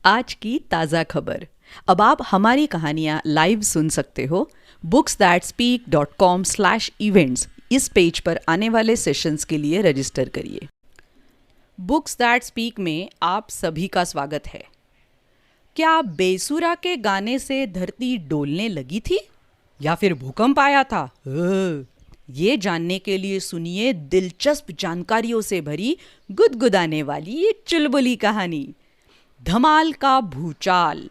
आज की ताज़ा खबर। अब आप हमारी कहानियाँ लाइव सुन सकते हो books.speak.com/events इस पेज पर आने वाले सेशंस के लिए रजिस्टर करिए। बुक्स दैट स्पीक में आप सभी का स्वागत है। क्या बेसुरा के गाने से धरती डोलने लगी थी या फिर भूकंप आया था? ये जानने के लिए सुनिए दिलचस्प जानकारियों से भरी गुदगुदाने वाली ये चुलबुली कहानी, धमाल का भूचाल।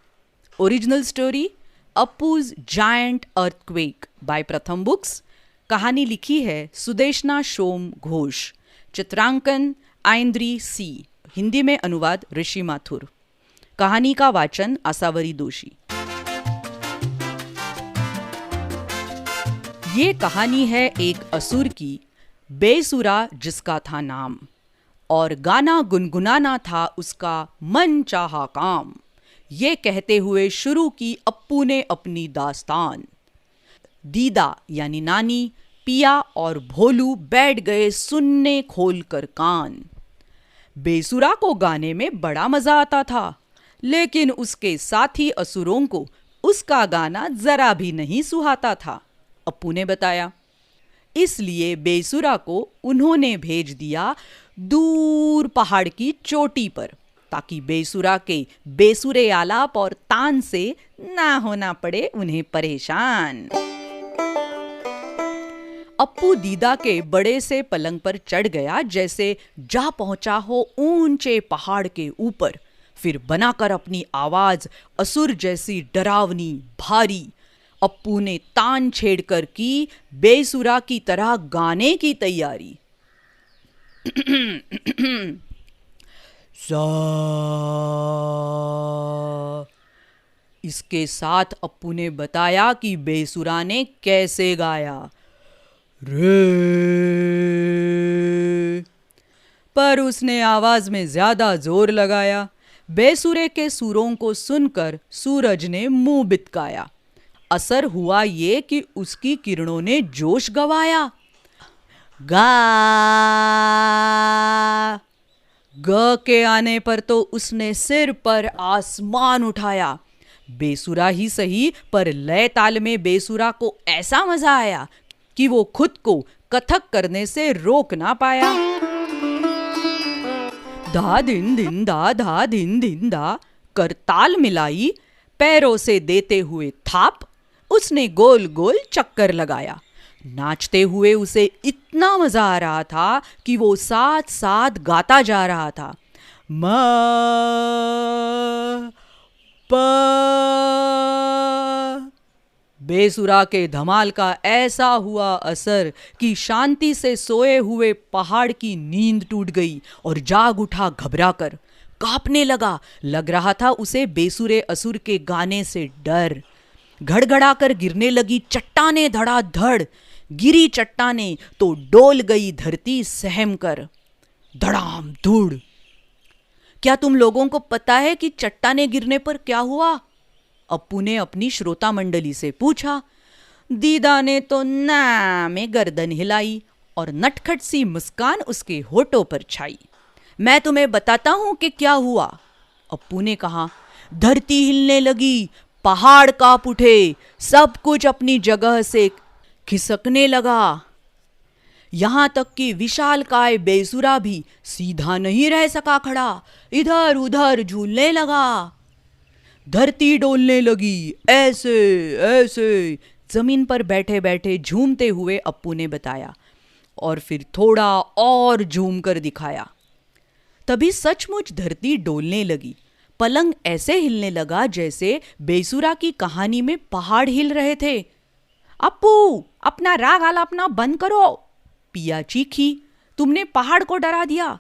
Original story Appu's giant earthquake by Pratham books. कहानी लिखी है सुदेशना सोम घोष। चित्रांकन आइंद्री सी। हिंदी में अनुवाद ऋषि माथुर। कहानी का वाचन आसावरी दोषी। ये कहानी है एक असुर की, बेसुरा जिसका था नाम, और गाना गुनगुनाना था उसका मन चाहा काम। ये कहते हुए शुरू की अप्पू ने अपनी दास्तान। दीदा यानी नानी, पिया और भोलू बैठ गए सुनने खोलकर कान। बेसुरा को गाने में बड़ा मजा आता था, लेकिन उसके साथी असुरों को उसका गाना जरा भी नहीं सुहाता था, अप्पू ने बताया। इसलिए बेसुरा को उन्होंने भेज दिया दूर पहाड़ की चोटी पर, ताकि बेसुरा के बेसुरे आलाप और तान से ना होना पड़े उन्हें परेशान। अप्पू दीदा के बड़े से पलंग पर चढ़ गया, जैसे जा पहुंचा हो ऊंचे पहाड़ के ऊपर। फिर बनाकर अपनी आवाज असुर जैसी डरावनी भारी, अप्पू ने तान छेड़कर की बेसुरा की तरह गाने की तैयारी। सा। इसके साथ अप्पू ने बताया कि बेसुरा ने कैसे गाया। रे। पर उसने आवाज में ज्यादा जोर लगाया। बेसुरे के सुरों को सुनकर सूरज ने मुंह बितकाया। असर हुआ ये कि उसकी किरणों ने जोश गवाया। गा। ग के आने पर तो उसने सिर पर आसमान उठाया। बेसुरा ही सही, पर लय ताल में बेसुरा को ऐसा मजा आया कि वो खुद को कथक करने से रोक ना पाया। धा दिन दिन दा, धा दिन दिन दा कर ताल मिलाई, पैरों से देते हुए थाप उसने गोल गोल चक्कर लगाया। नाचते हुए उसे इतना मजा आ रहा था कि वो साथ साथ गाता जा रहा था। म प। बेसुरा के धमाल का ऐसा हुआ असर कि शांति से सोए हुए पहाड़ की नींद टूट गई और जाग उठा घबराकर, कांपने लगा। लग रहा था उसे बेसुरे असुर के गाने से डर। घड़घड़ाकर गिरने लगी चट्टानें धड़ाधड़। गिरी चट्टानें तो डोल गई धरती सहम कर। धड़ाम धूड़। क्या तुम लोगों को पता है कि चट्टानें गिरने पर क्या हुआ? अप्पू ने अपनी श्रोता मंडली से पूछा। दीदा ने तो ना में गर्दन हिलाई और नटखट सी मुस्कान उसके होठों पर छाई। मैं तुम्हें बताता हूं कि क्या हुआ, अप्पू ने कहा। धरती हिलने लगी, पहाड़ कांप उठे, सब कुछ अपनी जगह से खिसकने लगा। यहां तक कि विशालकाय बेसुरा भी सीधा नहीं रह सका खड़ा, इधर उधर झूलने लगा। धरती डोलने लगी, ऐसे ऐसे, जमीन पर बैठे बैठे झूमते हुए अप्पू ने बताया, और फिर थोड़ा और झूम कर दिखाया। तभी सचमुच धरती डोलने लगी। पलंग ऐसे हिलने लगा जैसे बेसुरा की कहानी में पहाड़ हिल रहे थे। अप्पू, अपना राग आलापना बंद करो, पिया चीखी। तुमने पहाड़ को डरा दिया।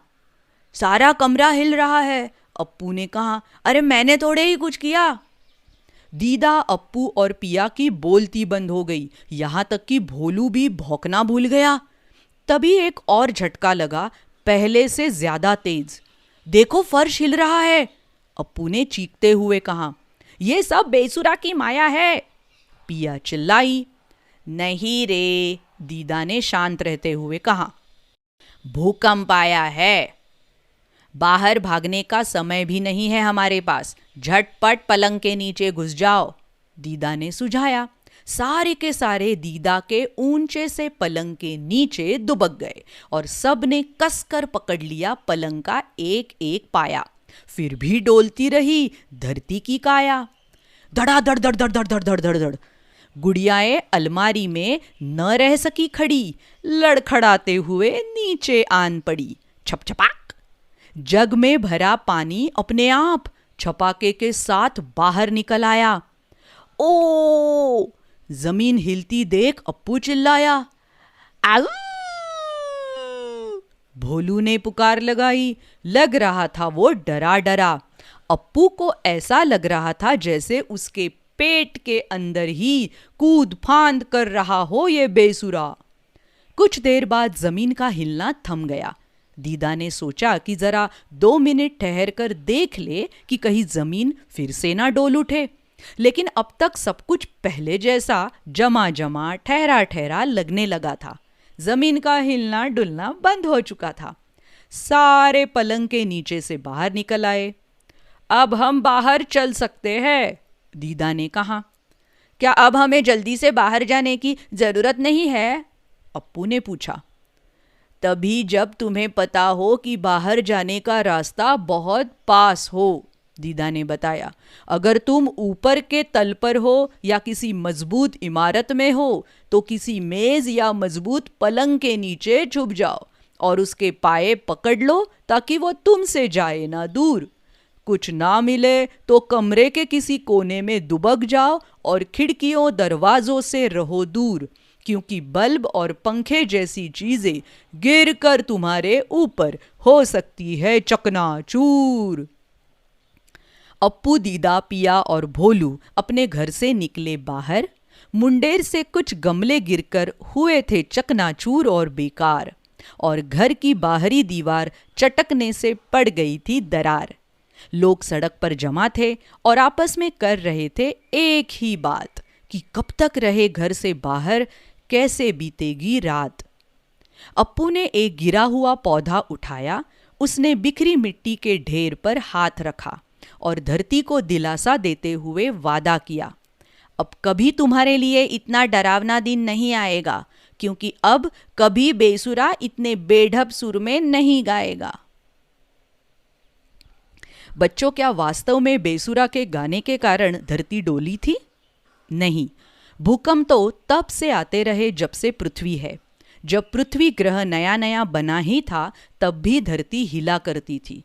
सारा कमरा हिल रहा है, अप्पू ने कहा। अरे मैंने थोड़े ही कुछ किया। दीदा, अप्पू और पिया की बोलती बंद हो गई। यहां तक कि भोलू भी भौंकना भूल गया। तभी एक और झटका लगा, पहले से ज्यादा तेज। देखो, फर्श हिल रहा है, अप्पू ने चीखते हुए कहा। ये सब बेसुरा की माया है, पिया चिल्लाई। नहीं रे, दीदा ने शांत रहते हुए कहा। भूकंप आया है। बाहर भागने का समय भी नहीं है हमारे पास, झटपट पलंग के नीचे घुस जाओ, दीदा ने सुझाया। सारे के सारे दीदा के ऊंचे से पलंग के नीचे दुबक गए और सब ने कसकर पकड़ लिया पलंग का एक एक पाया। फिर भी डोलती रही धरती की काया। धड़ा धड़ धड़ धड़ धड़ धड़ धड़ धड़ धड़ गुड़ियाएं अलमारी में न रह सकी खड़ी, लड़खड़ाते हुए नीचे आन पड़ी। छप छपाक जग में भरा पानी अपने आप छपाके के साथ बाहर निकल आया। ओ! जमीन हिलती देख अप्पू चिल्लाया। आऊ! भोलू ने पुकार लगाई। लग रहा था वो डरा डरा। अप्पू को ऐसा लग रहा था जैसे उसके पेट के अंदर ही कूद फांद कर रहा हो ये बेसुरा। कुछ देर बाद जमीन का हिलना थम गया। दीदा ने सोचा कि जरा 2 मिनट ठहर कर देख ले कि कहीं जमीन फिर से ना डोल उठे, लेकिन अब तक सब कुछ पहले जैसा जमा जमा ठहरा ठहरा लगने लगा था। जमीन का हिलना डुलना बंद हो चुका था। सारे पलंग के नीचे से बाहर निकल आए। अब हम बाहर चल सकते हैं, दीदा ने कहा। क्या अब हमें जल्दी से बाहर जाने की जरूरत नहीं है? अप्पू ने पूछा। तभी जब तुम्हें पता हो कि बाहर जाने का रास्ता बहुत पास हो, दीदा ने बताया। अगर तुम ऊपर के तल पर हो या किसी मजबूत इमारत में हो तो किसी मेज या मजबूत पलंग के नीचे छुप जाओ और उसके पाए पकड़ लो ताकि वो तुमसे जाए ना दूर। कुछ ना मिले तो कमरे के किसी कोने में दुबक जाओ और खिड़कियों दरवाजों से रहो दूर, क्योंकि बल्ब और पंखे जैसी चीजें गिरकर तुम्हारे ऊपर हो सकती है चकनाचूर। अप्पू, दीदा, पिया और भोलू अपने घर से निकले बाहर। मुंडेर से कुछ गमले गिरकर हुए थे चकनाचूर और बेकार, और घर की बाहरी दीवार चटकने से पड़ गई थी दरार। लोग सड़क पर जमा थे और आपस में कर रहे थे एक ही बात कि कब तक रहे घर से बाहर, कैसे बीतेगी रात। अप्पू ने एक गिरा हुआ पौधा उठाया। उसने बिखरी मिट्टी के ढेर पर हाथ रखा और धरती को दिलासा देते हुए वादा किया, अब कभी तुम्हारे लिए इतना डरावना दिन नहीं आएगा, क्योंकि अब कभी बेसुरा इतने बेढब सुर में नहीं गाएगा। बच्चों, क्या वास्तव में बेसुरा के गाने के कारण धरती डोली थी? नहीं, भूकंप तो तब से आते रहे जब से पृथ्वी है। जब पृथ्वी ग्रह नया नया बना ही था तब भी धरती हिला करती थी।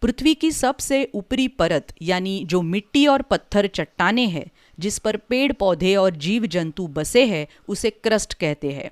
पृथ्वी की सबसे ऊपरी परत यानी जो मिट्टी और पत्थर चट्टाने हैं, जिस पर पेड़ पौधे और जीव जंतु बसे हैं, उसे क्रस्ट कहते हैं।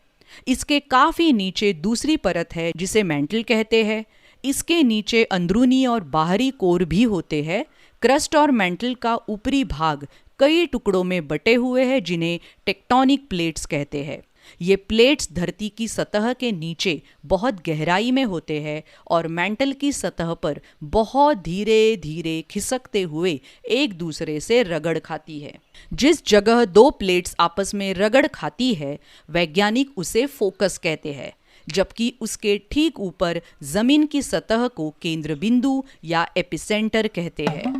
इसके काफी नीचे दूसरी परत है जिसे मैंटल कहते हैं। इसके नीचे अंदरूनी और बाहरी कोर भी होते हैं। क्रस्ट और मैंटल का ऊपरी भाग कई टुकड़ों में बटे हुए हैं जिन्हें टेक्टोनिक प्लेट्स कहते हैं। ये प्लेट्स धरती की सतह के नीचे बहुत गहराई में होते हैं और मैंटल की सतह पर बहुत धीरे धीरे खिसकते हुए एक दूसरे से रगड़ खाती है। जिस जगह 2 प्लेट्स आपस में रगड़ खाती है, वैज्ञानिक उसे फोकस कहते हैं, जबकि उसके ठीक ऊपर जमीन की सतह को केंद्र बिंदु या एपिसेंटर कहते हैं।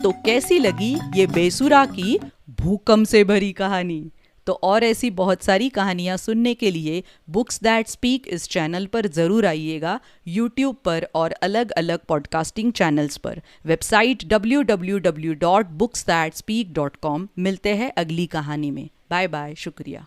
तो कैसी लगी ये बेसुरा की भूकंप से भरी कहानी? तो और ऐसी बहुत सारी कहानियाँ सुनने के लिए बुक्स दैट स्पीक इस चैनल पर ज़रूर आइएगा, यूट्यूब पर और अलग अलग पॉडकास्टिंग चैनल्स पर। Website www.booksthatspeak.com। मिलते हैं अगली कहानी में। बाय बाय, शुक्रिया।